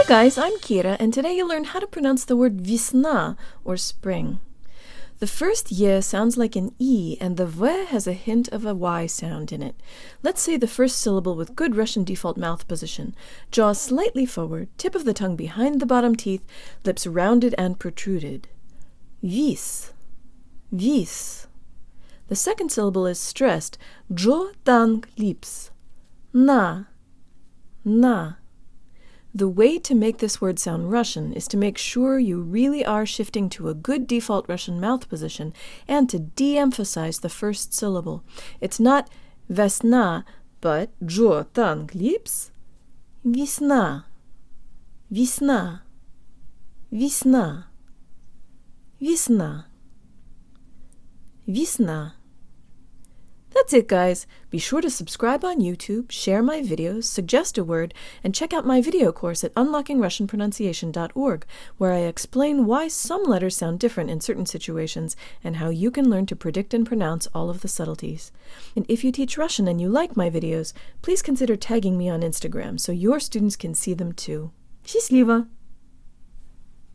guys, I'm Kira, and today you'll learn how to pronounce the word Весна, or spring. The first Y sounds like an E, and the V has a hint of a Y sound in it. Let's say the first syllable with good Russian default mouth position. Jaw slightly forward, tip of the tongue behind the bottom teeth, lips rounded and protruded. Vis. Vis. The second syllable is stressed. Jo tang lips. Na. Na. The way to make this word sound Russian is to make sure you really are shifting to a good default Russian mouth position and to de-emphasize the first syllable. It's not Весна, but Jo tang lips. Весна. Весна. Весна. Весна. Весна. That's it, guys. Be sure to subscribe on YouTube, share my videos, suggest a word, and check out my video course at unlockingrussianpronunciation.org, where I explain why some letters sound different in certain situations and how you can learn to predict and pronounce all of the subtleties. And if you teach Russian and you like my videos, please consider tagging me on Instagram so your students can see them too. Счастливо!